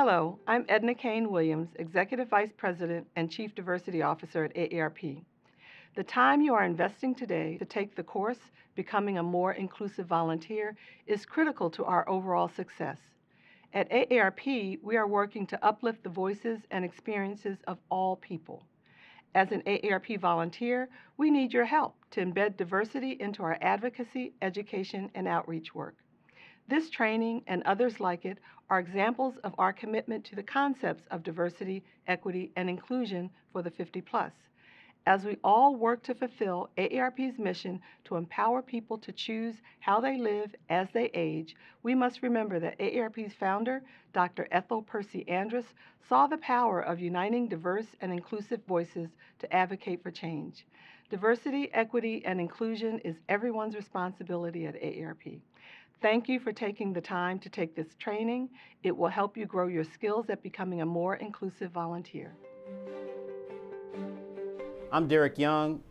Hello, I'm Edna Kane Williams, Executive Vice President and Chief Diversity Officer at AARP. The time you are investing today to take the course, Becoming a More Inclusive Volunteer, is critical to our overall success. At AARP, we are working to uplift the voices and experiences of all people. As an AARP volunteer, we need your help to embed diversity into our advocacy, education, and outreach work. This training and others like it are examples of our commitment to the concepts of diversity, equity, and inclusion for the 50 plus. As we all work to fulfill AARP's mission to empower people to choose how they live as they age, we must remember that AARP's founder, Dr. Ethel Percy Andrus, saw the power of uniting diverse and inclusive voices to advocate for change. Diversity, equity, and inclusion is everyone's responsibility at AARP. Thank you for taking the time to take this training. It will help you grow your skills at becoming a more inclusive volunteer. I'm Derek Young.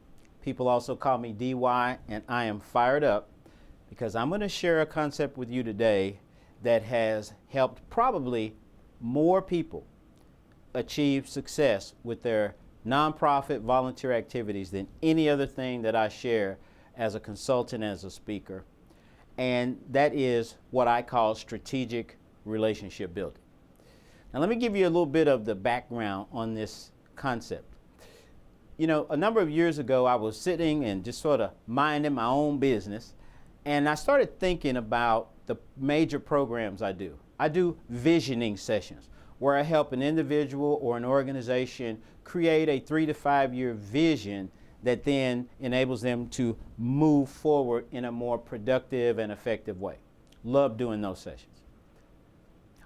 People also call me DY, and I am fired up because I'm going to share a concept with you today that has helped probably more people achieve success with their nonprofit volunteer activities than any other thing that I share as a consultant, as a speaker. And that is what I call strategic relationship building. Now, let me give you a little bit of the background on this concept. You know, a number of years ago, I was sitting and just sort of minding my own business, and I started thinking about the major programs I do. I do visioning sessions where I help an individual or an organization create a 3 to 5 year vision that then enables them to move forward in a more productive and effective way. Love doing those sessions.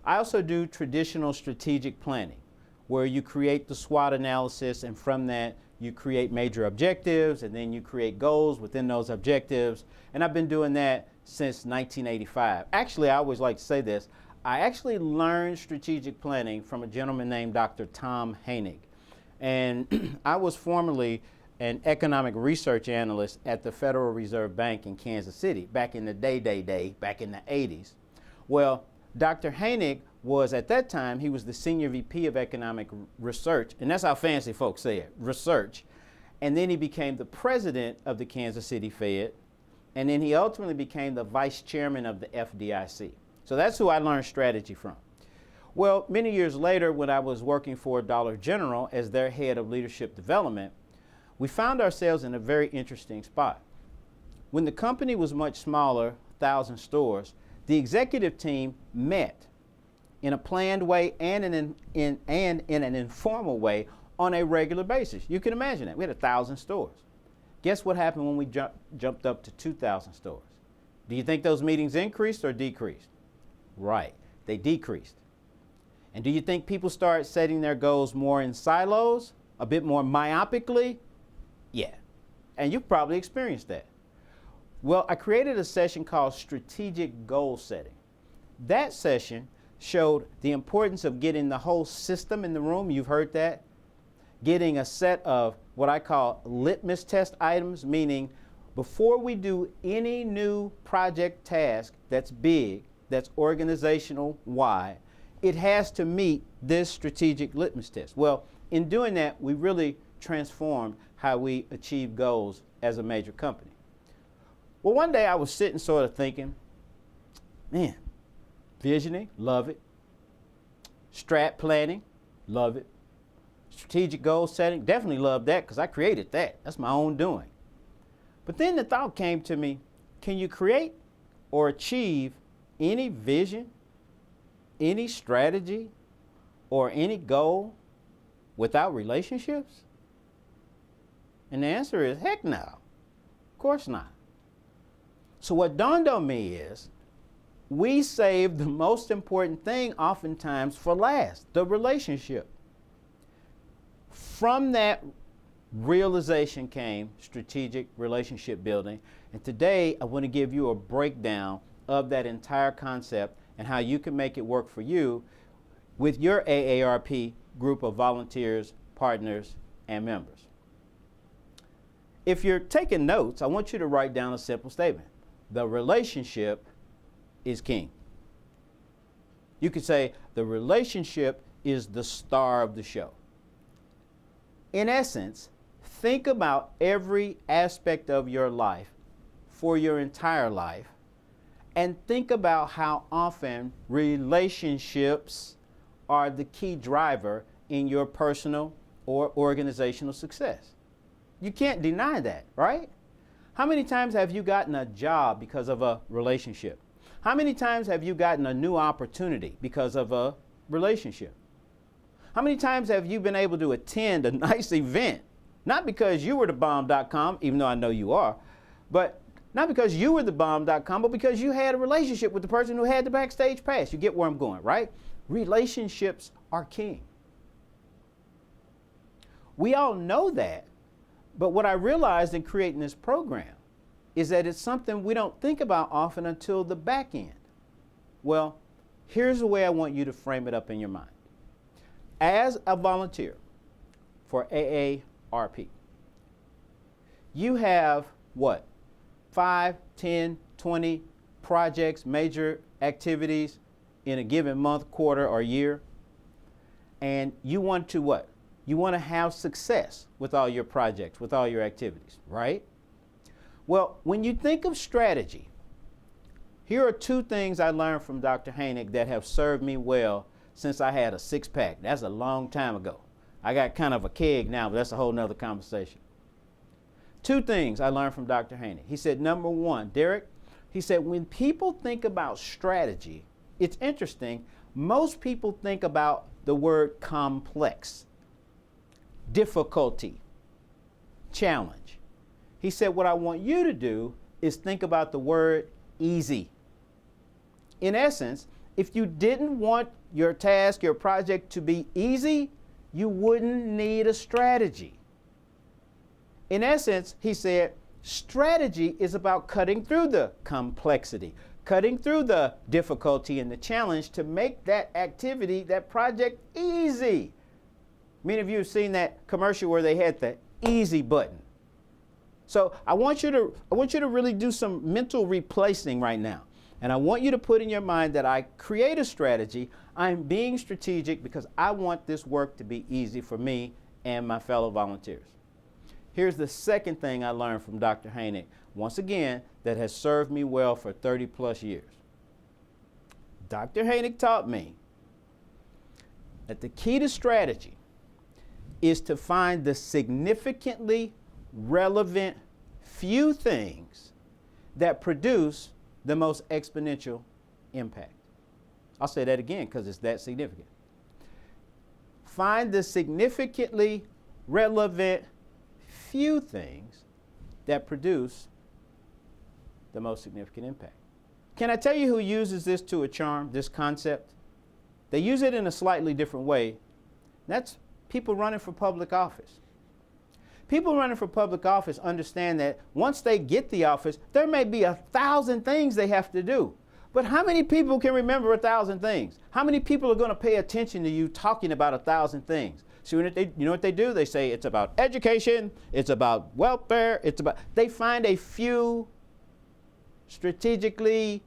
I also do traditional strategic planning, where you create the SWOT analysis, and from that you create major objectives, and then you create goals within those objectives. And I've been doing that since 1985. Actually, I always like to say this. I actually learned strategic planning from a gentleman named Dr. Tom Hainig. And I was formerly an economic research analyst at the Federal Reserve Bank in Kansas City back in the back in the 80s. Well, Dr. Hainig was, at that time, he was the senior VP of economic research, and that's how fancy folks say it, research. And then he became the president of the Kansas City Fed, and then he ultimately became the vice chairman of the FDIC. So that's who I learned strategy from. Well, many years later, when I was working for Dollar General as their head of leadership development, we found ourselves in a very interesting spot. When the company was much smaller, 1,000 stores, the executive team met in a planned way and in an informal way on a regular basis. You can imagine that. We had 1,000 stores. Guess what happened when we jumped up to 2,000 stores? Do you think those meetings increased or decreased? Right, they decreased. And do you think people start setting their goals more in silos, a bit more myopically? Yeah, and you've probably experienced that. Well, I created a session called Strategic Goal Setting. That session showed the importance of getting the whole system in the room. You've heard that. Getting a set of what I call litmus test items, meaning before we do any new project task that's big, that's organizational wide, it has to meet this strategic litmus test. Well, in doing that, we really transformed how we achieve goals as a major company. Well, one day I was sitting sort of thinking, man, visioning, love it. Strat planning, love it. Strategic goal setting, definitely love that because I created that. That's my own doing. But then the thought came to me, can you create or achieve any vision, any strategy, or any goal without relationships? And the answer is, heck no. Of course not. So what dawned on me is, we save the most important thing oftentimes for last, the relationship. From that realization came strategic relationship building. And today I want to give you a breakdown of that entire concept and how you can make it work for you with your AARP group of volunteers, partners, and members. If you're taking notes, I want you to write down a simple statement. The relationship is king. You could say the relationship is the star of the show. In essence, think about every aspect of your life for your entire life, and think about how often relationships are the key driver in your personal or organizational success. You can't deny that, right? How many times have you gotten a job because of a relationship? How many times have you gotten a new opportunity because of a relationship? How many times have you been able to attend a nice event? Not because you were the bomb.com, even though I know you are, but not because you were the bomb.com, but because you had a relationship with the person who had the backstage pass. You get where I'm going, right? Relationships are king. We all know that, but what I realized in creating this program is that it's something we don't think about often until the back end. Well, here's the way I want you to frame it up in your mind. As a volunteer for AARP, you have what? 5, 10, 20 projects, major activities in a given month, quarter, or year. And you want to what? You want to have success with all your projects, with all your activities, right? Well, when you think of strategy, here are 2 things I learned from Dr. Hainig that have served me well since I had a 6-pack. That's a long time ago. I got kind of a keg now, but that's a whole nother conversation. 2 things I learned from Dr. Hainig. He said, number 1, Derek, he said, when people think about strategy, it's interesting. Most people think about the word complex, difficulty, challenge. He said, what I want you to do is think about the word easy. In essence, if you didn't want your task, your project to be easy, you wouldn't need a strategy. In essence, he said, strategy is about cutting through the complexity, cutting through the difficulty and the challenge to make that activity, that project easy. Many of you have seen that commercial where they had the easy button. So I want you to really do some mental replacing right now. And I want you to put in your mind that I create a strategy. I'm being strategic because I want this work to be easy for me and my fellow volunteers. Here's the second thing I learned from Dr. Hainig, once again, that has served me well for 30 plus years. Dr. Hainig taught me that the key to strategy is to find the significantly relevant few things that produce the most exponential impact. I'll say that again because it's that significant. Find the significantly relevant few things that produce the most significant impact. Can I tell you who uses this to a charm, this concept? They use it in a slightly different way. That's people running for public office. People running for public office understand that once they get the office, there may be 1,000 things they have to do. But how many people can remember 1,000 things? How many people are going to pay attention to you talking about 1,000 things? So you know what they do? They say it's about education, it's about welfare, they find a few strategically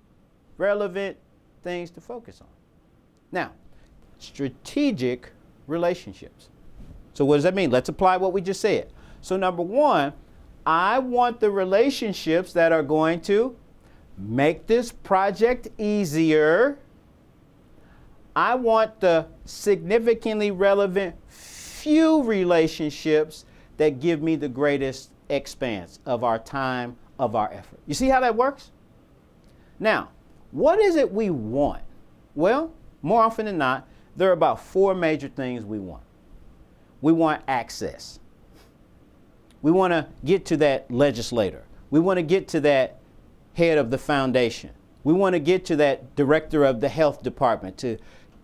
relevant things to focus on. Now, strategic relationships. So what does that mean? Let's apply what we just said. So number 1, I want the relationships that are going to make this project easier. I want the significantly relevant few relationships that give me the greatest expanse of our time, of our effort. You see how that works? Now, what is it we want? Well, more often than not, there are about 4 major things we want. We want access. We want to get to that legislator. We want to get to that head of the foundation. We want to get to that director of the health department to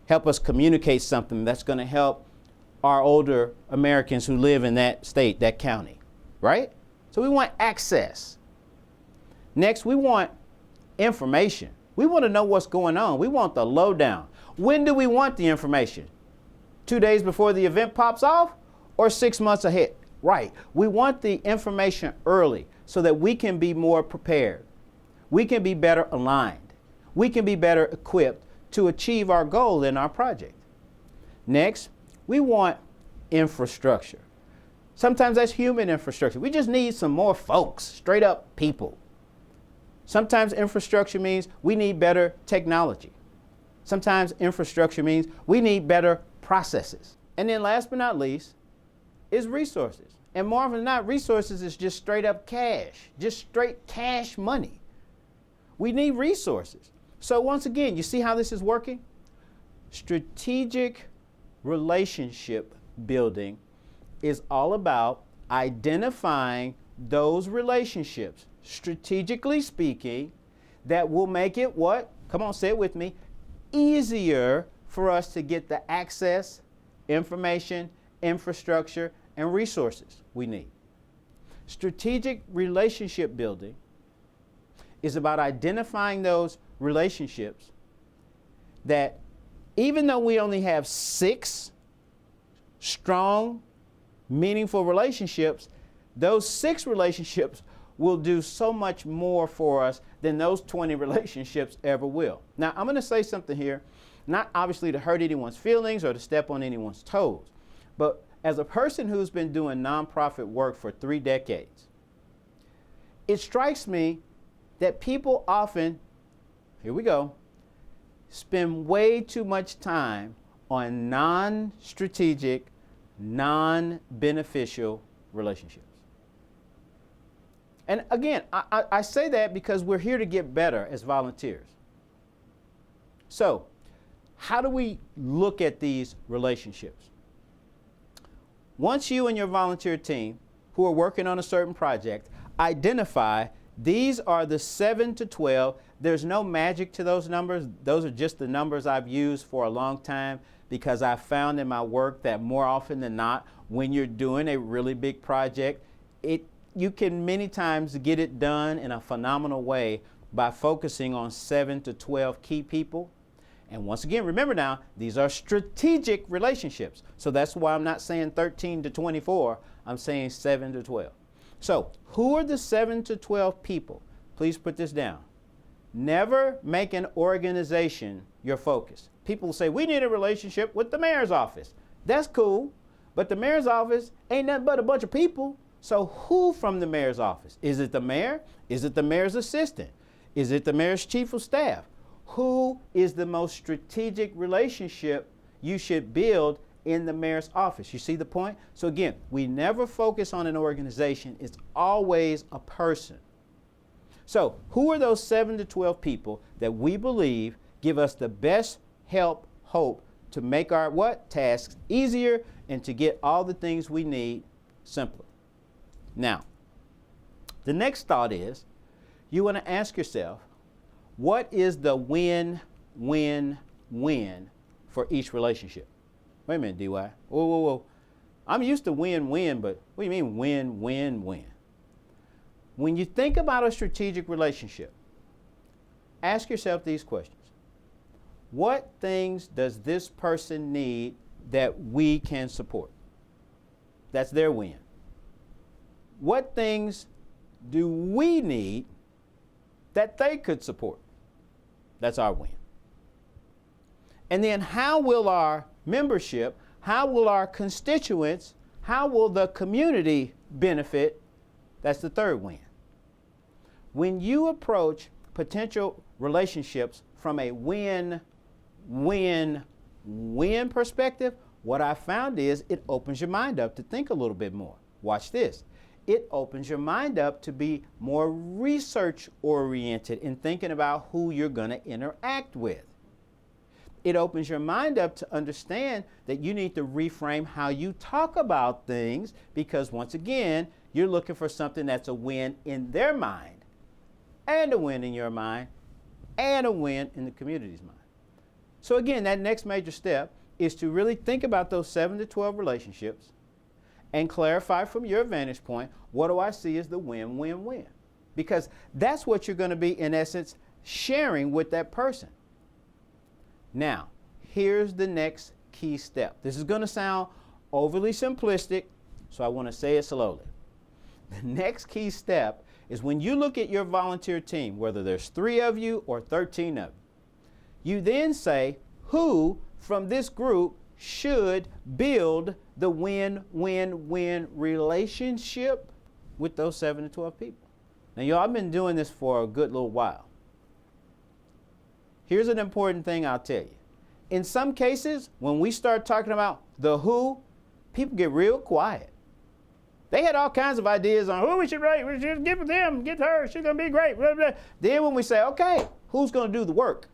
help us communicate something that's going to help our older Americans who live in that state, that county, right? So we want access. Next, we want information. We want to know what's going on. We want the lowdown. When do we want the information? 2 days before the event pops off or 6 months ahead? Right. We want the information early so that we can be more prepared. We can be better aligned. We can be better equipped to achieve our goal in our project. Next, we want infrastructure. Sometimes that's human infrastructure. We just need some more folks, straight up people. Sometimes infrastructure means we need better technology. Sometimes infrastructure means we need better processes. And then last but not least is resources. And more often than not, resources is just straight up cash, just straight cash money. We need resources. So once again, you see how this is working? Strategic relationship building is all about identifying those relationships, strategically speaking, that will make it what? Come on, say it with me. Easier for us to get the access, information, infrastructure, and resources we need. Strategic relationship building is about identifying those relationships that even though we only have 6 strong, meaningful relationships, those 6 relationships will do so much more for us than those 20 relationships ever will. Now, I'm going to say something here, not obviously to hurt anyone's feelings or to step on anyone's toes, but as a person who's been doing nonprofit work for 3 decades, it strikes me that people often, here we go, spend way too much time on non-strategic, non-beneficial relationships. And again, I say that because we're here to get better as volunteers. So, how do we look at these relationships? Once you and your volunteer team who are working on a certain project identify these are the 7 to 12, there's no magic to those numbers. Those are just the numbers I've used for a long time because I've found in my work that more often than not, when you're doing a really big project, you can many times get it done in a phenomenal way by focusing on 7 to 12 key people. And once again, remember now, these are strategic relationships. So that's why I'm not saying 13 to 24, I'm saying 7 to 12. So who are the 7 to 12 people? Please put this down. Never make an organization your focus. People say, we need a relationship with the mayor's office. That's cool, but the mayor's office ain't nothing but a bunch of people. So who from the mayor's office? Is it the mayor? Is it the mayor's assistant? Is it the mayor's chief of staff? Who is the most strategic relationship you should build in the mayor's office? You see the point? So again, we never focus on an organization. It's always a person. So who are those 7 to 12 people that we believe give us the best help, hope to make our tasks easier and to get all the things we need simpler? Now, the next thought is you want to ask yourself, what is the win-win-win for each relationship? Wait a minute, DY. Whoa. I'm used to win-win, but what do you mean win-win-win? When you think about a strategic relationship, ask yourself these questions. What things does this person need that we can support? That's their win. What things do we need that they could support? That's our win. And then how will our membership, how will our constituents, how will the community benefit? That's the third win. When you approach potential relationships from a win-win-win perspective, what I found is it opens your mind up to think a little bit more. Watch this. It opens your mind up to be more research-oriented in thinking about who you're going to interact with. It opens your mind up to understand that you need to reframe how you talk about things because, once again, you're looking for something that's a win in their mind and a win in your mind and a win in the community's mind. So again, that next major step is to really think about those 7 to 12 relationships and clarify from your vantage point, what do I see as the win-win-win? Because that's what you're going to be, in essence, sharing with that person. Now, here's the next key step. This is going to sound overly simplistic, so I want to say it slowly. The next key step is when you look at your volunteer team, whether there's 3 of you or 13 of you, You then say who from this group should build the win-win-win relationship with those 7 to 12 people. Now, y'all, I've been doing this for a good little while. Here's an important thing I'll tell you. In some cases, when we start talking about the who, people get real quiet. They had all kinds of ideas on who we should rate. We should get with them, get her, she's going to be great. Blah, blah. Then when we say, okay, who's going to do the work?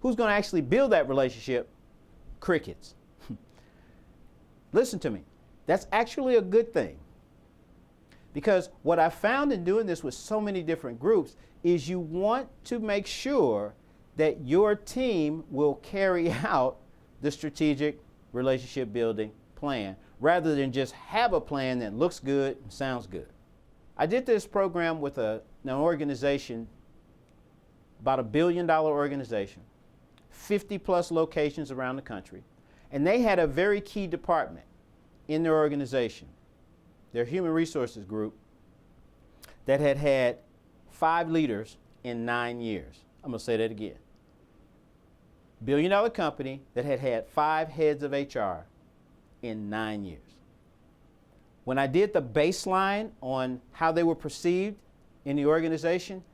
Who's going to actually build that relationship? Crickets. Listen to me. That's actually a good thing. Because what I found in doing this with so many different groups is you want to make sure that your team will carry out the strategic relationship building plan rather than just have a plan that looks good and sounds good. I did this program with an organization, about $1 billion organization, 50 plus locations around the country, and they had a very key department in their organization, their human resources group, that had had 5 leaders in 9 years. I'm going to say that again. $1 billion company that had had 5 heads of HR in 9 years. When I did the baseline on how they were perceived in the organization,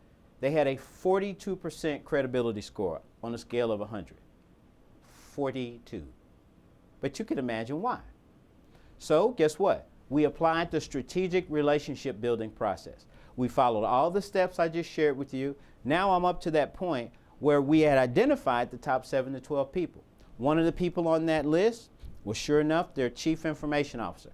they had a 42% credibility score on a scale of 100. 42. But you can imagine why. So guess what? We applied the strategic relationship building process. We followed all the steps I just shared with you. Now I'm up to that point where we had identified the top 7 to 12 people. One of the people on that list was, sure enough, their chief information officer.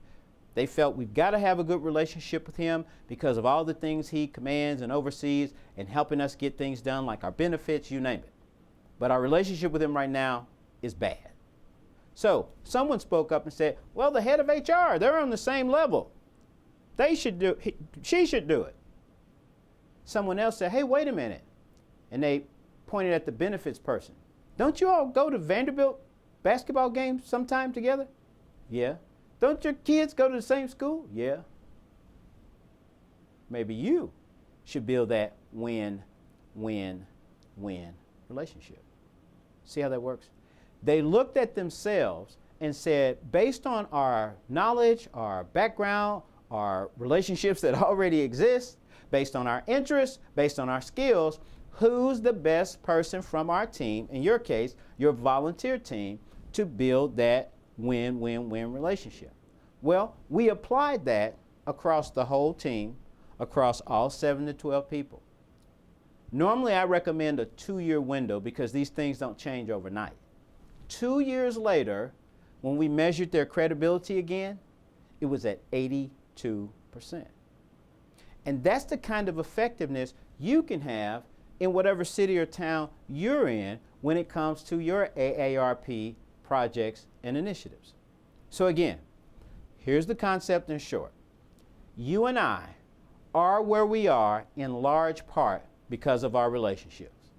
They felt we've got to have a good relationship with him because of all the things he commands and oversees and helping us get things done like our benefits, you name it. But our relationship with him right now is bad. So someone spoke up and said, well, the head of HR, they're on the same level. They should do it. She should do it. Someone else said, hey, wait a minute. And they pointed at the benefits person. Don't you all go to Vanderbilt basketball games sometime together? Yeah. Don't your kids go to the same school? Yeah. Maybe you should build that win-win-win relationship. See how that works? They looked at themselves and said, based on our knowledge, our background, our relationships that already exist, based on our interests, based on our skills, who's the best person from our team, in your case, your volunteer team, to build that win-win-win relationship? Well, we applied that across the whole team, across all 7 to 12 people. Normally, I recommend a 2-year window because these things don't change overnight. 2 years later, when we measured their credibility again, it was at 82%. And that's the kind of effectiveness you can have in whatever city or town you're in when it comes to your AARP projects and initiatives. So again, here's the concept in short. You and I are where we are in large part because of our relationships.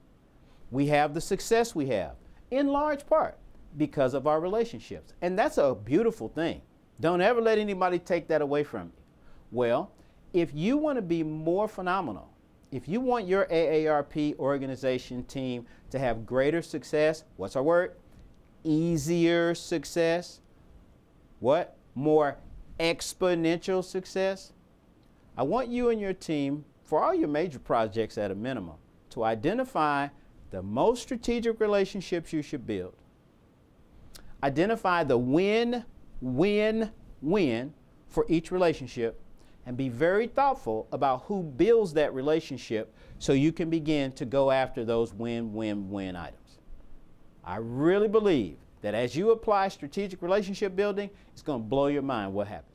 We have the success we have in large part because of our relationships. And that's a beautiful thing. Don't ever let anybody take that away from you. Well, if you want to be more phenomenal, if you want your AARP organization team to have greater success, what's our word? Easier success. What? More exponential success. I want you and your team, for all your major projects at a minimum, to identify the most strategic relationships you should build. Identify the win-win-win for each relationship, and be very thoughtful about who builds that relationship so you can begin to go after those win-win-win items. I really believe that as you apply strategic relationship building, it's going to blow your mind what happens.